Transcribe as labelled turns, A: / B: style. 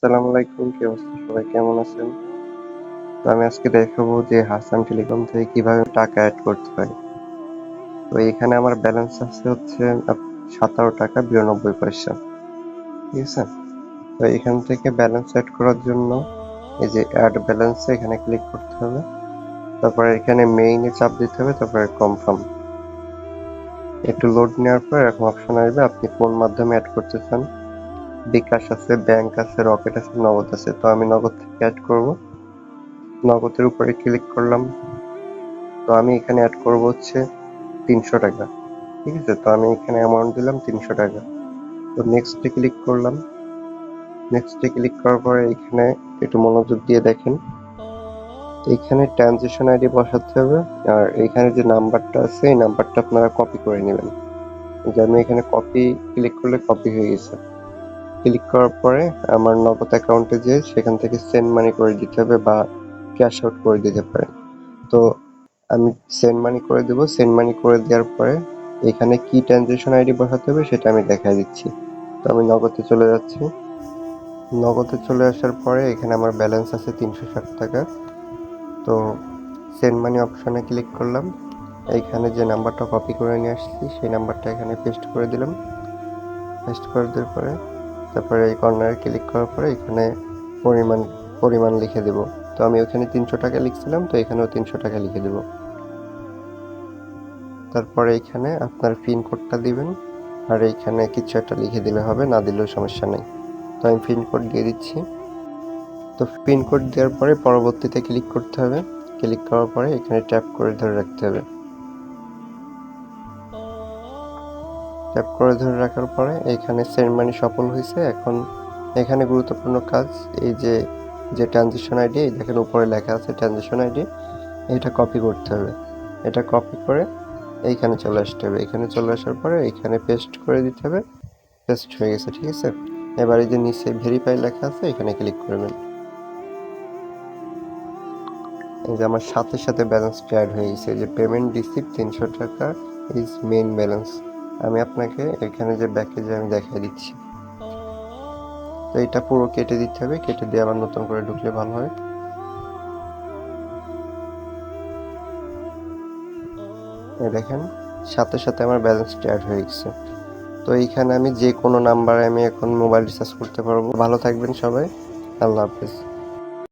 A: আসসালামু আলাইকুম। কি অবস্থা সবাই কেমন আছেন? তো আমি আজকে দেখাবো যে হাসান টেলিকম থেকে কিভাবে টাকা এড করতে হয়। তো এখানে আমার ব্যালেন্স আছে হচ্ছে 17 টাকা 92 পয়সা। ঠিক আছে? তো এখান থেকে ব্যালেন্স এড করার জন্য এই যে অ্যাড ব্যালেন্স এখানে ক্লিক করতে হবে। তারপরে এখানে মেইনে চাপ দিতে হবে, তারপরে কনফার্ম। একটু লোড নেওয়ার পর এরকম অপশন আসবে আপনি কোন মাধ্যমে অ্যাড করতে চান। বিকাশ আছে, ব্যাংক আছে, রকেট আছে, নগদ আছে। তো আমি নগদ থেকে অ্যাড করব। নগদের উপরে ক্লিক করলাম। তো আমি এখানে অ্যাড করব হচ্ছে 300 টাকা। ঠিক আছে? তো আমি এখানে অ্যামাউন্ট দিলাম 300 টাকা। তো নেক্সটে ক্লিক করলাম। নেক্সটে ক্লিক করার পরে এখানে একটু মনোযোগ দিয়ে দেখেন। এখানে ট্রানজেকশন আইডি বসাতে হবে, আর এখানে যে নাম্বারটা আছে এই নাম্বারটা আপনারা কপি করে নেবেন। যে আমি এখানে কপি ক্লিক করলে কপি হয়ে গেছে। ক্লিক করার পরে আমার নগদ অ্যাকাউন্টে যেয়ে সেখান থেকে সেন্ড মানি করে দিতে হবে বা ক্যাশ আউট করে দিতে পারেন। তো আমি সেন্ড মানি করে দেব। সেন্ড মানি করে দেওয়ার পরে এখানে কি ট্রানজেকশন আইডি বসাতে হবে সেটা আমি দেখাই দিচ্ছি। তো আমি নগদে চলে যাচ্ছি। নগদে চলে আসার পরে এখানে আমার ব্যালেন্স আছে 360 টাকা। তো সেন্ড মানি অপশনে ক্লিক করলাম। এইখানে যে নাম্বারটা কপি করে নিয়ে আসছি সেই নাম্বারটা এখানে পেস্ট করে দিলাম। পেস্ট করে দেওয়ার পরে তারপরে এই কর্নারে ক্লিক করার পরে এখানে পরিমাণ পরিমাণ লিখে দেব। তো আমি ওখানে 300 টাকা লিখছিলাম, তো এখানেও 300 টাকা লিখে দেব। তারপরে এইখানে আপনার পিন কোডটা দিবেন, আর এইখানে কিছু একটা লিখে দিলে হবে, না দিলেও সমস্যা নেই। তো আমি পিন কোড দিয়ে দিচ্ছি। তো পিন কোড দেওয়ার পরে পরবর্তীতে ক্লিক করতে হবে। ক্লিক করার পরে এখানে ট্যাপ করে ধরে রাখতে হবে। ট্যাপ করে ধরে রাখার পরে এইখানে সেন্ড মানি সফল হয়েছে। এখন এখানে গুরুত্বপূর্ণ কাজ, এই যে ট্রানজেকশন আইডি দেখেন উপরে লেখা আছে ট্রানজেকশন আইডি, এটা কপি করতে হবে। এটা কপি করে এইখানে চলে আসতে হবে। এখানে চলে আসার পরে এইখানে পেস্ট করে দিতে হবে। পেস্ট হয়ে গেছে। ঠিক আছে? এবার এই যে নিচে ভেরিফাই লেখা আছে এখানে ক্লিক করবেন। এই যে আমার সাথে সাথে ব্যালেন্সটা অ্যাড হয়ে গেছে, যে পেমেন্ট রিসিভ 300 টাকা ইজ মেইন ব্যালেন্স। আমি আপনাকে এখানে যে ব্যাকে যে আমি দেখাই দিচ্ছি। তো এটা পুরো কেটে দিতে হবে, কেটে দিয়ে আবার নতুন করে ঢুকলে ভালো হয়। এই দেখেন সাথে সাথে আমার ব্যালেন্সটা অ্যাড হয়ে গেছে। তো এইখানে আমি যে কোনো নাম্বারে আমি এখন মোবাইল রিচার্জ করতে পারবো। ভালো থাকবেন সবাই। আল্লাহ হাফেজ।